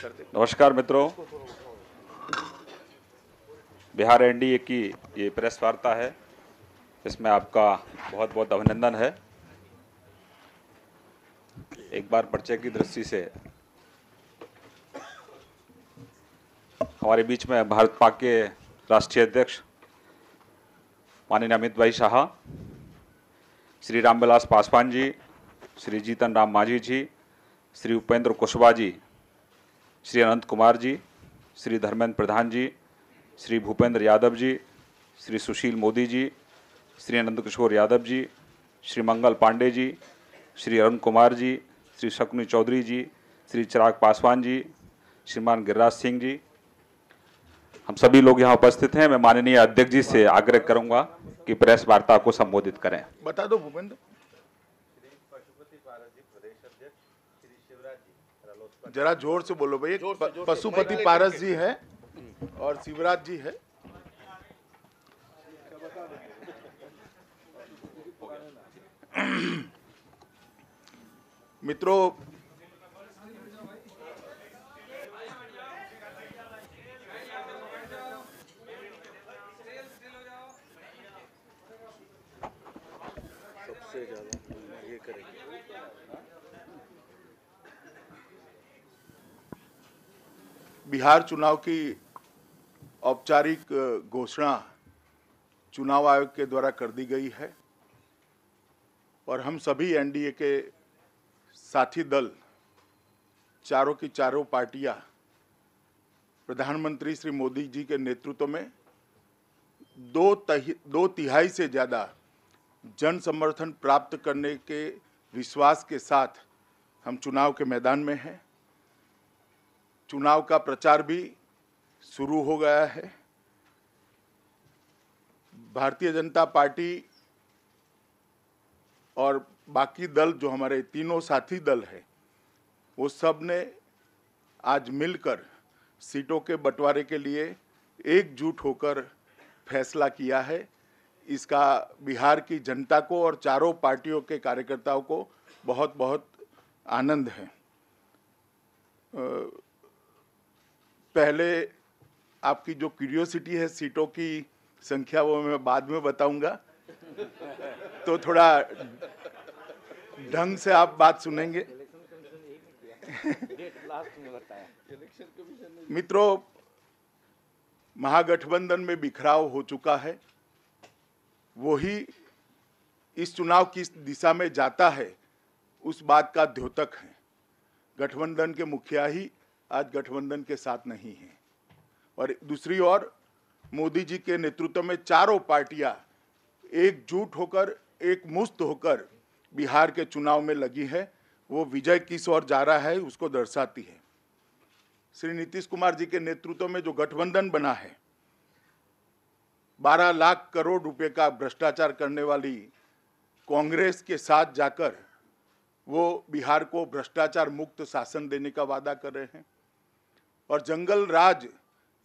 नमस्कार मित्रों, बिहार एनडीए की ये प्रेस वार्ता है, इसमें आपका बहुत बहुत अभिनंदन है। एक बार परिचय की दृष्टि से हमारे बीच में भारत पाक के राष्ट्रीय अध्यक्ष माननीय अमित भाई शाह, श्री रामविलास पासवान जी, श्री जीतन राम मांझी जी, श्री उपेंद्र कुशवाहा जी, श्री अनंत कुमार जी, श्री धर्मेंद्र प्रधान जी, श्री भूपेंद्र यादव जी, श्री सुशील मोदी जी, श्री आनंद किशोर यादव जी, श्री मंगल पांडे जी, श्री अरुण कुमार जी, श्री शकुनी चौधरी जी, श्री चिराग पासवान जी, श्रीमान गिरिराज सिंह जी, हम सभी लोग यहाँ उपस्थित हैं। मैं माननीय अध्यक्ष जी से आग्रह करूंगा कि प्रेस वार्ता को संबोधित करें। बता दो भूपेंद्र। जरा जोर से बोलो भाई। पशुपति पारस जी है और शिवराज जी है। मित्रों, सबसे ज्यादा ये करेंगे। बिहार चुनाव की औपचारिक घोषणा चुनाव आयोग के द्वारा कर दी गई है और हम सभी एनडीए के साथी दल, चारों की चारों पार्टियां प्रधानमंत्री श्री मोदी जी के नेतृत्व में दो तिहाई से ज़्यादा जन समर्थन प्राप्त करने के विश्वास के साथ हम चुनाव के मैदान में हैं। चुनाव का प्रचार भी शुरू हो गया है। भारतीय जनता पार्टी और बाकी दल जो हमारे तीनों साथी दल हैं, वो सब ने आज मिलकर सीटों के बंटवारे के लिए एकजुट होकर फैसला किया है। इसका बिहार की जनता को और चारों पार्टियों के कार्यकर्ताओं को बहुत बहुत आनंद है। पहले आपकी जो क्यूरियोसिटी है सीटों की संख्या, वो मैं बाद में बताऊंगा, तो थोड़ा ढंग से आप बात सुनेंगे। मित्रों, महागठबंधन में बिखराव हो चुका है। वही इस चुनाव किस दिशा में जाता है, उस बात का द्योतक है। गठबंधन के मुखिया ही आज गठबंधन के साथ नहीं है और दूसरी ओर मोदी जी के नेतृत्व में चारों पार्टियां एकजुट होकर, एक मुश्त होकर बिहार के चुनाव में लगी है। वो विजय किस ओर जा रहा है उसको दर्शाती है। श्री नीतीश कुमार जी के नेतृत्व में जो गठबंधन बना है, 12 लाख करोड़ रुपए का भ्रष्टाचार करने वाली कांग्रेस के साथ जाकर वो बिहार को भ्रष्टाचार मुक्त शासन देने का वादा कर रहे हैं। और जंगल राज,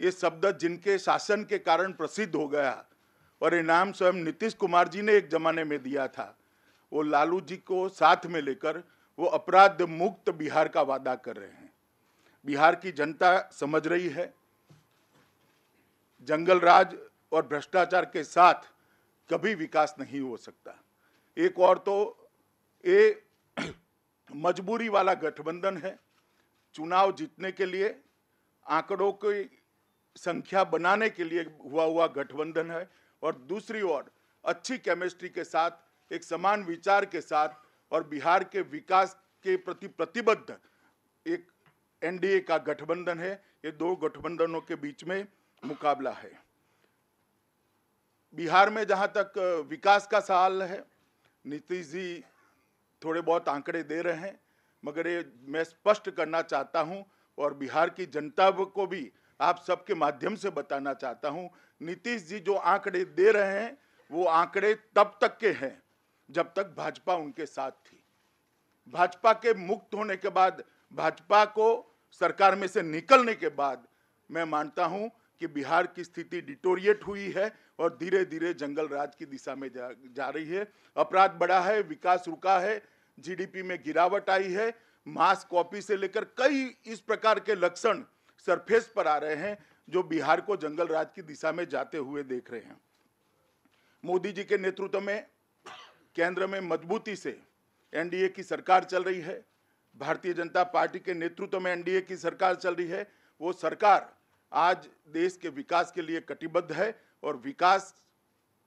ये शब्द जिनके शासन के कारण प्रसिद्ध हो गया और ये नाम स्वयं नीतीश कुमार जी ने एक जमाने में दिया था, वो लालू जी को साथ में लेकर वो अपराध मुक्त बिहार का वादा कर रहे हैं। बिहार की जनता समझ रही है, जंगल राज और भ्रष्टाचार के साथ कभी विकास नहीं हो सकता। एक और तो ये मजबूरी वाला गठबंधन है, चुनाव जीतने के लिए, आंकड़ों की संख्या बनाने के लिए हुआ गठबंधन है। और दूसरी ओर अच्छी केमिस्ट्री के साथ, एक समान विचार के साथ और बिहार के विकास के प्रति प्रतिबद्ध एक एनडीए का गठबंधन है। ये दो गठबंधनों के बीच में मुकाबला है। बिहार में जहां तक विकास का सवाल है, नीतीश जी थोड़े बहुत आंकड़े दे रहे हैं, मगर ये मैं स्पष्ट करना चाहता हूं और बिहार की जनता को भी आप सबके माध्यम से बताना चाहता हूं, नीतीश जी जो आंकड़े दे रहे हैं वो आंकड़े तब तक के हैं जब तक भाजपा उनके साथ थी। भाजपा के मुक्त होने के बाद, भाजपा को सरकार में से निकलने के बाद मैं मानता हूं कि बिहार की स्थिति डिटोरिएट हुई है और धीरे धीरे जंगल राज की दिशा में जा रही है। अपराध बढ़ा है, विकास रुका है, जीडीपी में गिरावट आई है, मास कॉपी से लेकर कई इस प्रकार के लक्षण सरफेस पर आ रहे हैं जो बिहार को जंगल राज की दिशा में जाते हुए देख रहे हैं। मोदी जी के नेतृत्व में केंद्र में मजबूती से एनडीए की सरकार चल रही है। भारतीय जनता पार्टी के नेतृत्व में एनडीए की सरकार चल रही है। वो सरकार आज देश के विकास के लिए कटिबद्ध है और विकास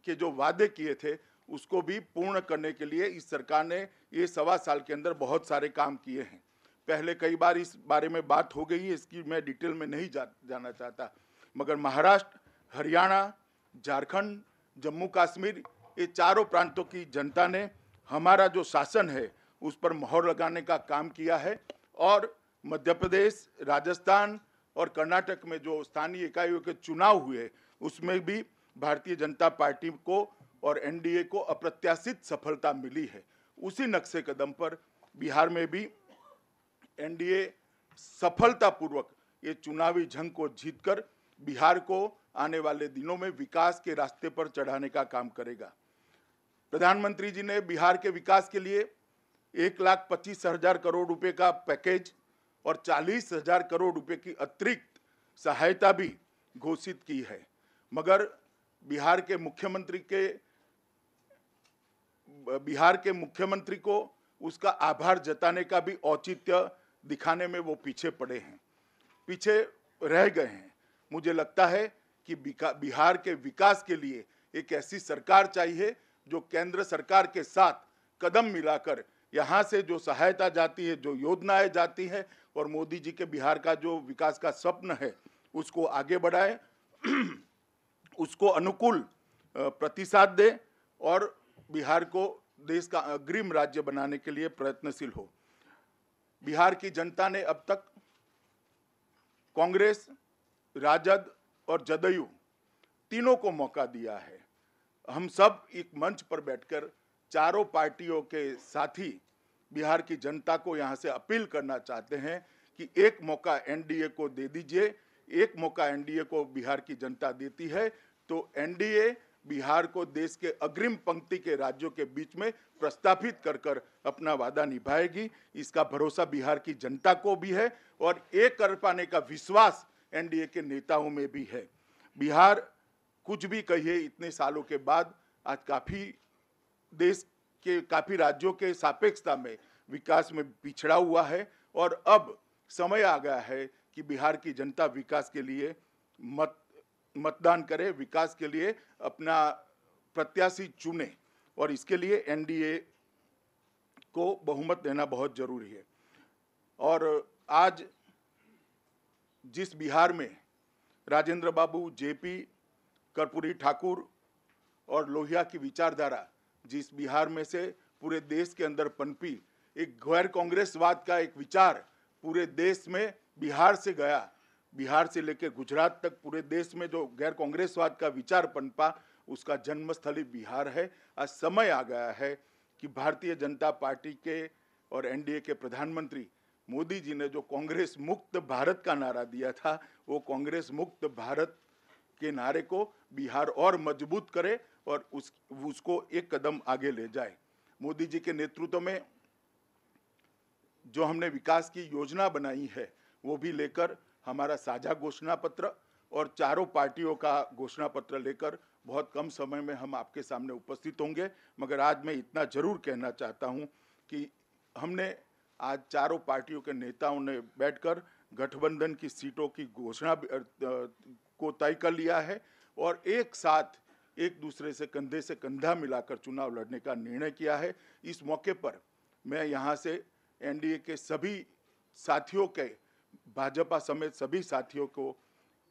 के जो वादे किए थे उसको भी पूर्ण करने के लिए इस सरकार ने ये 1.25 साल के अंदर बहुत सारे काम किए हैं। पहले कई बार इस बारे में बात हो गई है, इसकी मैं डिटेल में नहीं जाना चाहता, मगर महाराष्ट्र, हरियाणा, झारखंड, जम्मू कश्मीर, ये चारों प्रांतों की जनता ने हमारा जो शासन है उस पर मोहर लगाने का काम किया है। और मध्य प्रदेश, राजस्थान और कर्नाटक में जो स्थानीय इकाइयों के चुनाव हुए उसमें भी भारतीय जनता पार्टी को और एनडीए को अप्रत्याशित सफलता मिली है। उसी नक्शे कदम पर बिहार में भी एनडीए सफलतापूर्वक ये चुनावी जंग को जीतकर बिहार को आने वाले दिनों में विकास के रास्ते पर चढ़ाने का काम करेगा। प्रधानमंत्री जी ने बिहार के विकास के लिए 1,25,000 करोड़ रुपए का पैकेज और 40,000 करोड़ रुपए की अतिरिक्त सहायता भी घोषित की है, मगर बिहार के मुख्यमंत्री को उसका आभार जताने का भी औचित्य दिखाने में वो पीछे पड़े हैं, पीछे रह गए हैं। मुझे लगता है कि बिहार के विकास के लिए एक ऐसी सरकार चाहिए जो केंद्र सरकार के साथ कदम मिलाकर यहाँ से जो सहायता जाती है, जो योजनाएं जाती है और मोदी जी के बिहार का जो विकास का स्वप्न है उसको आगे बढ़ाए, उसको अनुकूल प्रतिसाद दे और बिहार को देश का अग्रिम राज्य बनाने के लिए प्रयत्नशील हो। बिहार की जनता ने अब तक कांग्रेस, राजद और जदयू तीनों को मौका दिया है। हम सब एक मंच पर बैठकर चारों पार्टियों के साथी बिहार की जनता को यहाँ से अपील करना चाहते हैं कि एक मौका एनडीए को दे दीजिए। एक मौका एनडीए को बिहार की जनता देती है तो एनडीए बिहार को देश के अग्रिम पंक्ति के राज्यों के बीच में प्रस्थापित कर कर अपना वादा निभाएगी। इसका भरोसा बिहार की जनता को भी है और एक कर पाने का विश्वास एनडीए के नेताओं में भी है। बिहार कुछ भी कहिए इतने सालों के बाद आज देश के काफी राज्यों के सापेक्षता में विकास में पिछड़ा हुआ है और अब समय आ गया है कि बिहार की जनता विकास के लिए मतदान करे, विकास के लिए अपना प्रत्याशी चुने और इसके लिए एनडीए को बहुमत देना बहुत जरूरी है। और आज जिस बिहार में राजेंद्र बाबू, जेपी, कर्पूरी ठाकुर और लोहिया की विचारधारा जिस बिहार में से पूरे देश के अंदर पनपी, एक गैर कांग्रेसवाद का एक विचार पूरे देश में बिहार से गया, बिहार से लेकर गुजरात तक पूरे देश में जो गैर कांग्रेसवाद का विचार पनपा उसका जन्मस्थली बिहार है। आज समय आ गया है कि भारतीय जनता पार्टी के और एनडीए के प्रधानमंत्री मोदी जी ने जो कांग्रेस मुक्त भारत का नारा दिया था वो कांग्रेस मुक्त भारत के नारे को बिहार और मजबूत करे और उसको एक कदम आगे ले जाए। मोदी जी के नेतृत्व में जो हमने विकास की योजना बनाई है वो भी लेकर हमारा साझा घोषणा पत्र और चारों पार्टियों का घोषणा पत्र लेकर बहुत कम समय में हम आपके सामने उपस्थित होंगे। मगर आज मैं इतना जरूर कहना चाहता हूं कि हमने आज चारों पार्टियों के नेताओं ने बैठकर गठबंधन की सीटों की घोषणा को तय कर लिया है और एक साथ एक दूसरे से कंधा मिलाकर चुनाव लड़ने का निर्णय किया है। इस मौके पर मैं यहाँ से एनडीए के सभी साथियों के, भाजपा समेत सभी साथियों को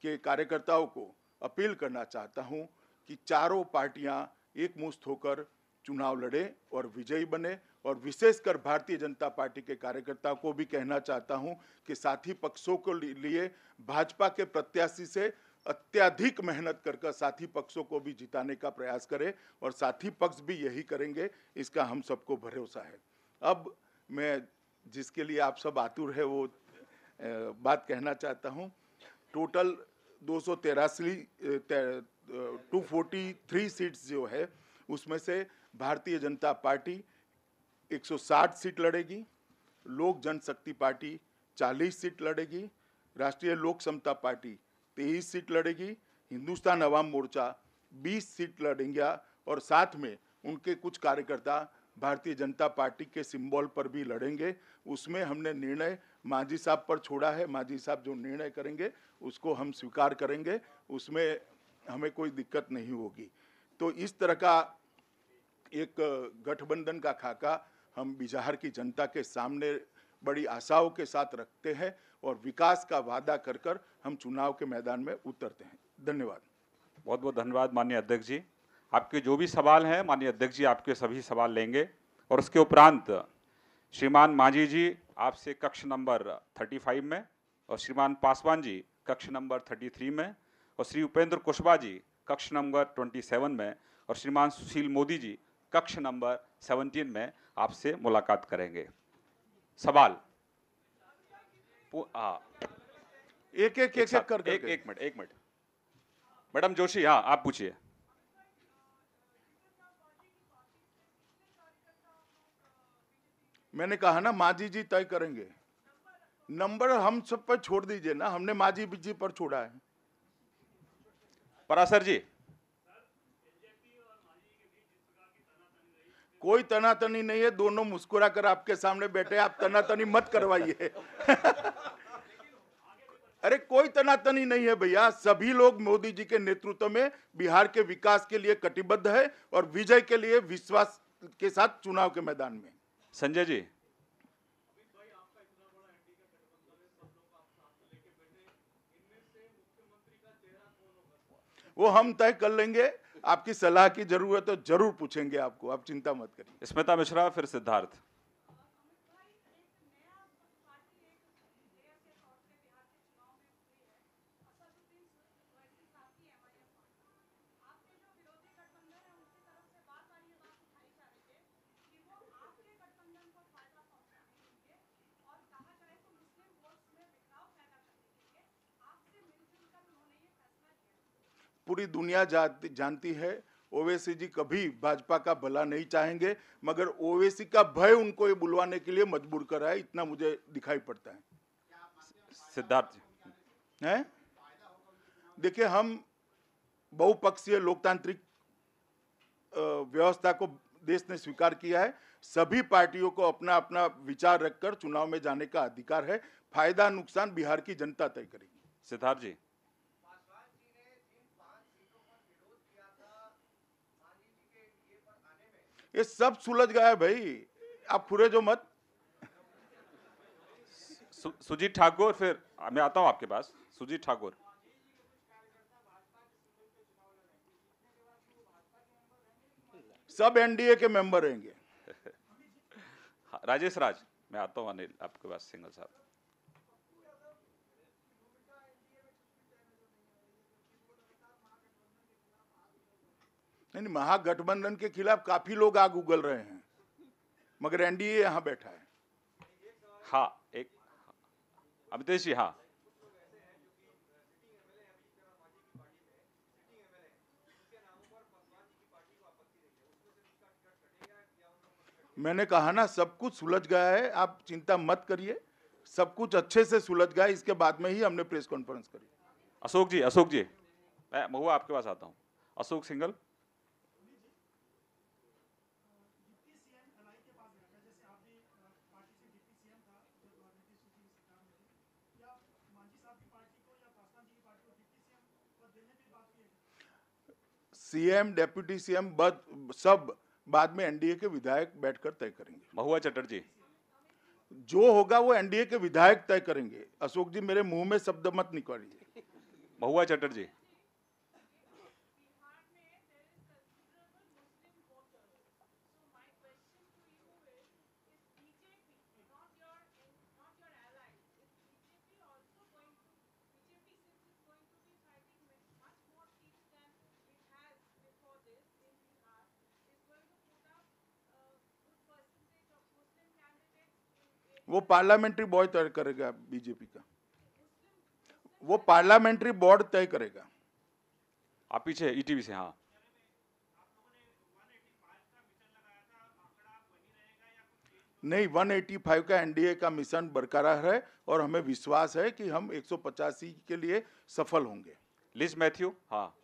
के कार्यकर्ताओं को अपील करना चाहता हूं कि चारों पार्टियां एकमुश्त होकर चुनाव लड़े और विजयी बने। और विशेषकर भारतीय जनता पार्टी के कार्यकर्ताओं को भी कहना चाहता हूं कि साथी पक्षों को लिए भाजपा के प्रत्याशी से अत्यधिक मेहनत कर साथी पक्षों को भी जिताने का प्रयास करें और साथी पक्ष भी यही करेंगे, इसका हम सबको भरोसा है। अब मैं जिसके लिए आप सब आतुर है वो बात कहना चाहता हूँ। टोटल 243 सीट्स जो है उसमें से भारतीय जनता पार्टी 160 सीट लड़ेगी, लोक जनशक्ति पार्टी 40 सीट लड़ेगी, राष्ट्रीय लोक समता पार्टी 23 सीट लड़ेगी, हिंदुस्तान अवाम मोर्चा 20 सीट लड़ेंगे और साथ में उनके कुछ कार्यकर्ता भारतीय जनता पार्टी के सिंबल पर भी लड़ेंगे। उसमें हमने निर्णय मांझी साहब पर छोड़ा है। मांझी साहब जो निर्णय करेंगे उसको हम स्वीकार करेंगे, उसमें हमें कोई दिक्कत नहीं होगी। तो इस तरह का एक गठबंधन का खाका हम बिहार की जनता के सामने बड़ी आशाओं के साथ रखते हैं और विकास का वादा कर कर हम चुनाव के मैदान में उतरते हैं। धन्यवाद। बहुत बहुत धन्यवाद माननीय अध्यक्ष जी। आपके जो भी सवाल हैं माननीय अध्यक्ष जी आपके सभी सवाल लेंगे और उसके उपरांत श्रीमान मांझी जी आपसे कक्ष नंबर 35 में और श्रीमान पासवान जी कक्ष नंबर 33 में और श्री उपेंद्र कुशवाहा जी कक्ष नंबर 27 में और श्रीमान सुशील मोदी जी कक्ष नंबर 17 में आपसे मुलाकात करेंगे। सवाल एक मिनट मैडम जोशी, हाँ आप पूछिए। मैंने कहा ना मांझी जी तय करेंगे। नंबर हम सब पर छोड़ दीजिए ना, हमने मांझी जी पर छोड़ा है। परासर जी, कोई तनातनी नहीं है, दोनों मुस्कुरा कर आपके सामने बैठे, आप तनातनी मत करवाइए। अरे कोई तनातनी नहीं है भैया, सभी लोग मोदी जी के नेतृत्व में बिहार के विकास के लिए कटिबद्ध है और विजय के लिए विश्वास के साथ चुनाव के मैदान में। संजय जी, वो हम तय कर लेंगे। आपकी सलाह की जरूरत तो जरूर पूछेंगे आपको, आप चिंता मत करिए। स्मिता मिश्रा, फिर सिद्धार्थ। पूरी दुनिया जानती है ओवैसी जी कभी भाजपा का भला नहीं चाहेंगे, मगर ओवैसी का भय उनको ये बुलवाने के लिए मजबूर कर रहा है, इतना मुझे दिखाई पड़ता है। सिद्धार्थ जी, हैं? देखिए, हम बहुपक्षीय लोकतांत्रिक व्यवस्था को देश ने स्वीकार किया है। सभी पार्टियों को अपना अपना विचार रखकर चुनाव में जाने का अधिकार है। फायदा नुकसान बिहार की जनता तय करेगी। सिद्धार्थ जी, ये सब सुलझ गया है भाई, आप फुरे जो मत। सुजीत ठाकुर, फिर मैं आता हूं आपके पास। सुजीत ठाकुर, सब एनडीए के मेंबर रहेंगे। राजेश राज, मैं आता हूं अनिल आपके पास। सिंगल साहब, नहीं, महागठबंधन के खिलाफ काफी लोग आग उगल रहे हैं, मगर एनडीए यहां बैठा है। हाँ, एक अमितेश जी, हाँ मैंने कहा ना, सब कुछ सुलझ गया है, आप चिंता मत करिए, सब कुछ अच्छे से सुलझ गया। इसके बाद में ही हमने प्रेस कॉन्फ्रेंस करी। अशोक जी, मैं महुआ आपके पास आता हूं। Ashok single, CM, deputy CM सब बाद में एनडीए के विधायक बैठकर तय करेंगे। महुआ चटर्जी, जो होगा वो एनडीए के विधायक तय करेंगे। अशोक जी, मेरे मुंह में शब्द मत निकालिए। महुआ चटर्जी, वो पार्लियामेंट्री बोर्ड तय करेगा बीजेपी का, वो पार्लियामेंट्री बोर्ड तय करेगा। आप पीछे ईटीवी से, हाँ नहीं, 185 का एनडीए का मिशन बरकरार है और हमें विश्वास है कि हम 185 के लिए सफल होंगे। लिज मैथ्यू, हाँ।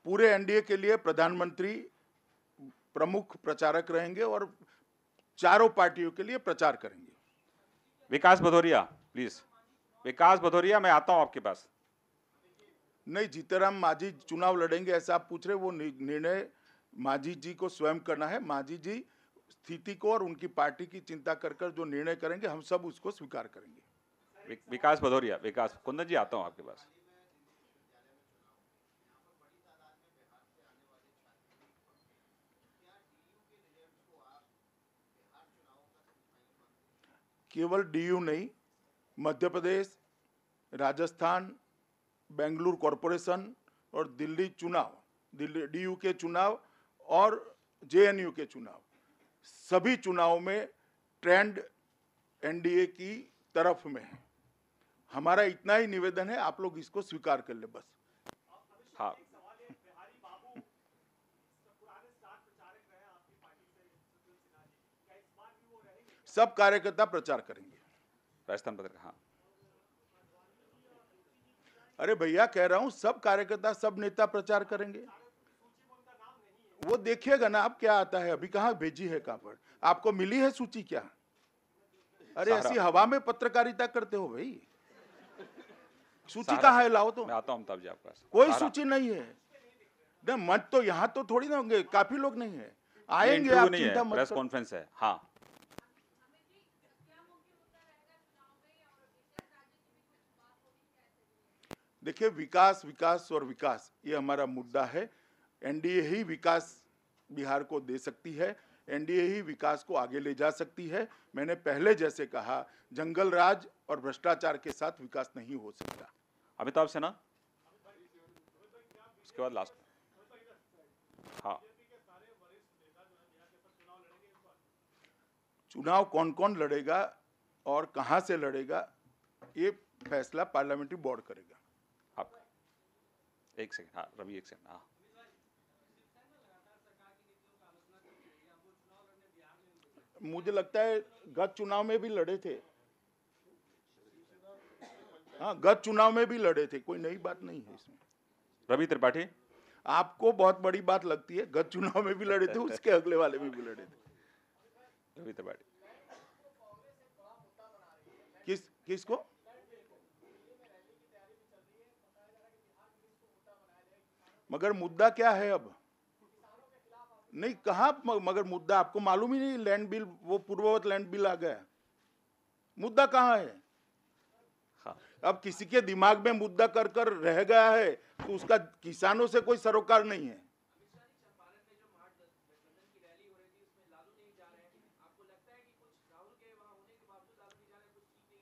पूरे एनडीए के लिए प्रधानमंत्री प्रमुख प्रचारक रहेंगे और चारों पार्टियों के लिए प्रचार करेंगे। विकास भदौरिया प्लीज। विकास भदौरिया, मैं आता हूं आपके पास। नहीं, जीतनराम मांझी चुनाव लड़ेंगे ऐसा आप पूछ रहे, वो निर्णय मांझी जी को स्वयं करना है। मांझी जी स्थिति को और उनकी पार्टी की चिंता कर कर जो निर्णय करेंगे हम सब उसको स्वीकार करेंगे। विकास भदौरिया, विकास कुंदन जी, आता हूं आपके पास। केवल डीयू नहीं, मध्य प्रदेश, राजस्थान, बेंगलुरु कॉरपोरेशन और दिल्ली चुनाव, दिल्ली डीयू के चुनाव और जेएनयू के चुनाव, सभी चुनाव में ट्रेंड एनडीए की तरफ में है। हमारा इतना ही निवेदन है, आप लोग इसको स्वीकार कर ले बस। हाँ, सब कार्यकर्ता प्रचार करेंगे। राजस्थान पत्रकार, हाँ। अरे भैया, कह रहा हूं सब कार्यकर्ता सब नेता प्रचार करेंगे। वो देखिएगा ना आप क्या आता है। अभी कहाँ भेजी है कापड़, आपको मिली है सूची क्या? अरे सहारा। ऐसी हवा में पत्रकारिता करते हो भाई, सूची सहारा कहाँ से- है? लाओ तो। मैं आता हूं अमिताभ जी आपके पास। कोई सहारा। सूची नहीं है ना, मत तो यहाँ तो थोड़ी ना होंगे, काफी लोग नहीं है, ये आएंगे इंटरव्यू आप नहीं चिंता है, मत प्रेस करो। कॉन्फ्रेंस है, हाँ। देखिए, विकास विकास और विकास ये हमारा मुद्दा है। एनडीए ही विकास बिहार को दे सकती है, एनडीए ही विकास को आगे ले जा सकती है। मैंने पहले जैसे कहा, जंगल राज और भ्रष्टाचार के साथ विकास नहीं हो सकता। अमिताभ सिन्हा, उसके बाद लास्ट। हाँ, चुनाव कौन कौन लड़ेगा और कहां से लड़ेगा, ये फैसला पार्लियामेंट्री बोर्ड करेगा। आप एक सेकंड, हाँ रवि, एक सेकंड, हाँ। मुझे लगता है गत चुनाव में भी लड़े थे। हाँ, गत चुनाव में भी लड़े थे, कोई नई बात नहीं है इसमें। रवि त्रिपाठी। आपको बहुत बड़ी बात लगती है, गत चुनाव में भी लड़े थे, उसके अगले वाले में भी लड़े थे। रवि त्रिपाठी। किसको? मगर मुद्दा क्या है अब? नहीं, कहा मगर मुद्दा आपको मालूम ही नहीं। लैंड बिल, वो पूर्ववत लैंड बिल आ गया, मुद्दा कहाँ है? हाँ, अब किसी के दिमाग में मुद्दा कर कर रह गया है तो उसका किसानों से कोई सरोकार नहीं है।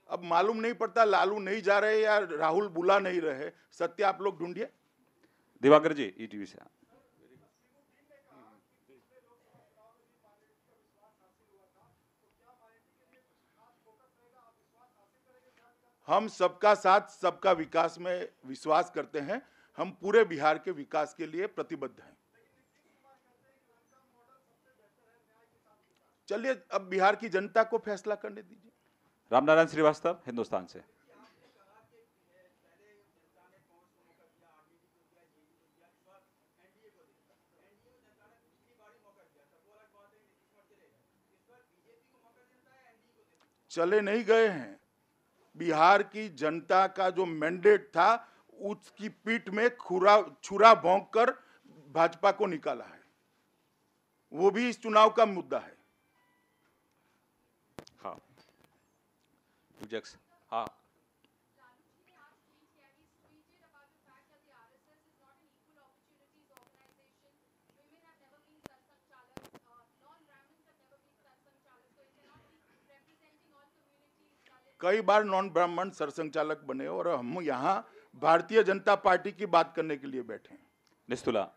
अब मालूम नहीं पड़ता लालू नहीं जा रहे या राहुल बुला नहीं रहे, सत्य आप लोग ढूंढिए। दिवाकर जी, ईटीवी से। हम सबका साथ सबका विकास में विश्वास करते हैं। हम पूरे बिहार के विकास के लिए प्रतिबद्ध हैं। चलिए, अब बिहार की जनता को फैसला करने दीजिए। रामनारायण श्रीवास्तव, हिंदुस्तान से। चले नहीं गए हैं। बिहार की जनता का जो मैंडेट था उसकी पीठ में छुरा भोंक कर भाजपा को निकाला है, वो भी इस चुनाव का मुद्दा है। हाँ, हाँ। कई बार नॉन ब्राह्मण सरसंघचालक बने और हम यहाँ भारतीय जनता पार्टी की बात करने के लिए बैठे हैं। निस्तुला।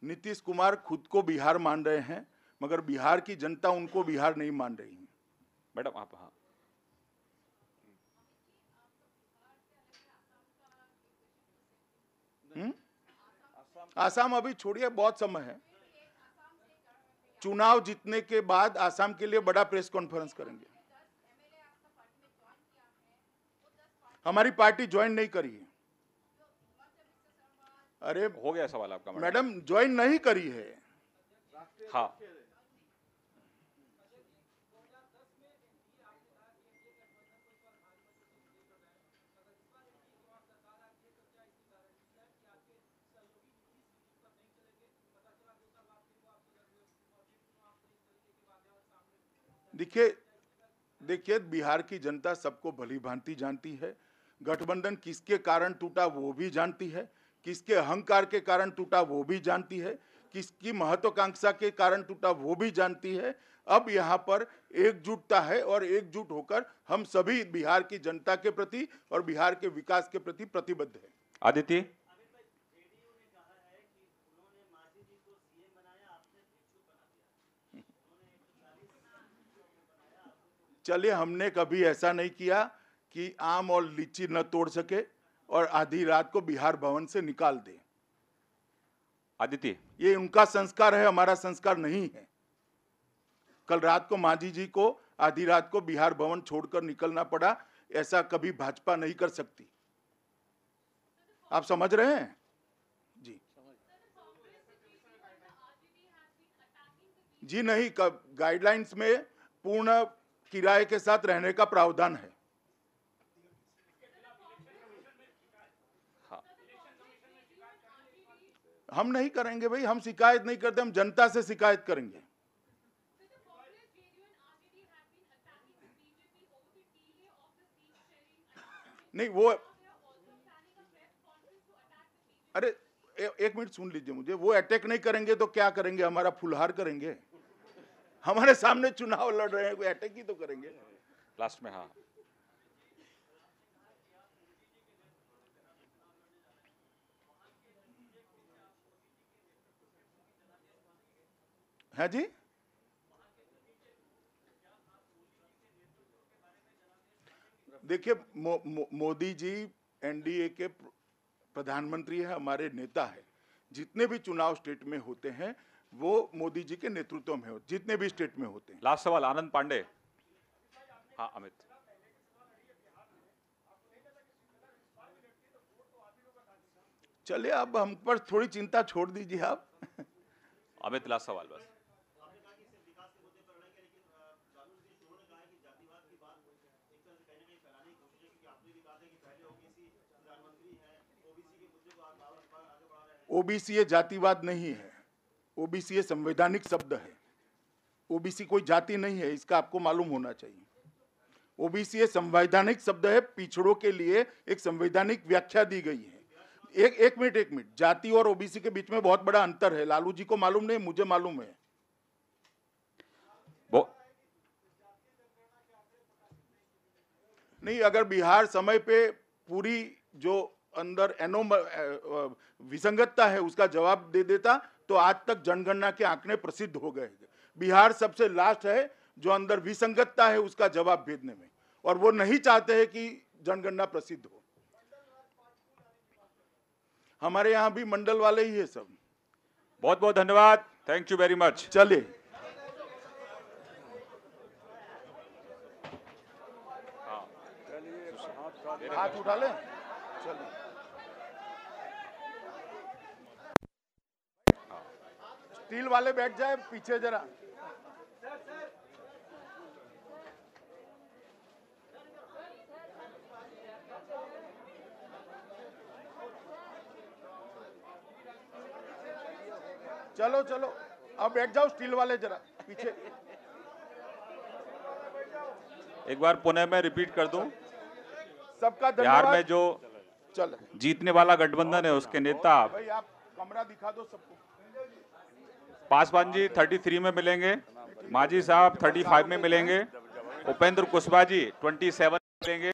नीतीश कुमार खुद को बिहार मान रहे हैं, मगर बिहार की जनता उनको बिहार नहीं मान रही है। मैडम आप, हाँ, आसाम अभी छोड़िए, बहुत समय है। चुनाव जीतने के बाद आसाम के लिए बड़ा प्रेस कॉन्फ्रेंस करेंगे। हमारी पार्टी ज्वाइन नहीं करी है। अरे हो गया सवाल आपका मैडम, ज्वाइन नहीं करी है। हाँ, देखिए बिहार की जनता सबको भली भांति जानती है। गठबंधन किसके कारण टूटा वो भी जानती है, किसके अहंकार के कारण टूटा वो भी जानती है, किसकी महत्वाकांक्षा के कारण टूटा वो भी जानती है। अब यहाँ पर एकजुटता है और एकजुट होकर हम सभी बिहार की जनता के प्रति और बिहार के विकास के प्रति प्रतिबद्ध है। आदित्य, चलिए, हमने कभी ऐसा नहीं किया कि आम और लीची न तोड़ सके और आधी रात को बिहार भवन से निकाल दे। आदित्य, ये उनका संस्कार है, हमारा संस्कार नहीं है। कल रात को मांझी जी को आधी रात को बिहार भवन छोड़कर निकलना पड़ा, ऐसा कभी भाजपा नहीं कर सकती। आप समझ रहे हैं जी? जी नहीं, गाइडलाइंस में पूर्ण किराए के साथ रहने का प्रावधान है। हम नहीं करेंगे भाई, हम शिकायत नहीं करते, हम जनता से शिकायत करेंगे। नहीं वो, अरे एक मिनट सुन लीजिए मुझे। वो अटैक नहीं करेंगे तो क्या करेंगे? हमारा फुलहार करेंगे। हमारे सामने चुनाव लड़ रहे हैं, कोई अटैक ही तो करेंगे। लास्ट में, हाँ, है जी। देखिए मोदी जी एनडीए के प्रधानमंत्री है, हमारे नेता है। जितने भी चुनाव स्टेट में होते हैं वो मोदी जी के नेतृत्व में हो, जितने भी स्टेट में होते हैं। लास्ट सवाल आनंद पांडे। हाँ अमित, चलिए अब हम पर थोड़ी चिंता छोड़ दीजिए आप। अमित लास्ट सवाल बस। ओबीसी ये जातिवाद नहीं है, ओबीसी ये संवैधानिक शब्द है। ओबीसी कोई जाति नहीं है, इसका आपको मालूम होना चाहिए। ओबीसी ये संवैधानिक शब्द है, पिछड़ों के लिए एक संवैधानिक व्याख्या दी गई है। एक मिनट, जाति और ओबीसी के बीच में बहुत बड़ा अंतर है। लालू जी को मालूम नहीं, मुझे मालूम है। नहीं, अगर बिहार समय पे पूरी जो अंदर विसंगतता है उसका जवाब दे देता तो आज तक जनगणना के आंकड़े प्रसिद्ध हो गए। बिहार सबसे लास्ट है जो अंदर विसंगतता है उसका जवाब भेजने में, और वो नहीं चाहते हैं कि जनगणना प्रसिद्ध हो। हमारे यहाँ भी मंडल वाले ही है सब। बहुत बहुत धन्यवाद, थैंक यू वेरी मच। चलिए, हाथ उठा ले। चलिए, स्टील वाले बैठ जाए पीछे जरा। चलो चलो, अब बैठ जाओ स्टील वाले जरा पीछे। एक बार पुणे में रिपीट कर दूं, सबका बिहार धन्यवाद। में जो चल जीतने वाला गठबंधन है उसके नेता भाई, आप कमरा दिखा दो सबको। पासवान जी 33 में मिलेंगे, मांझी साहब 35 में मिलेंगे, उपेंद्र कुशवाहा जी 27 में मिलेंगे।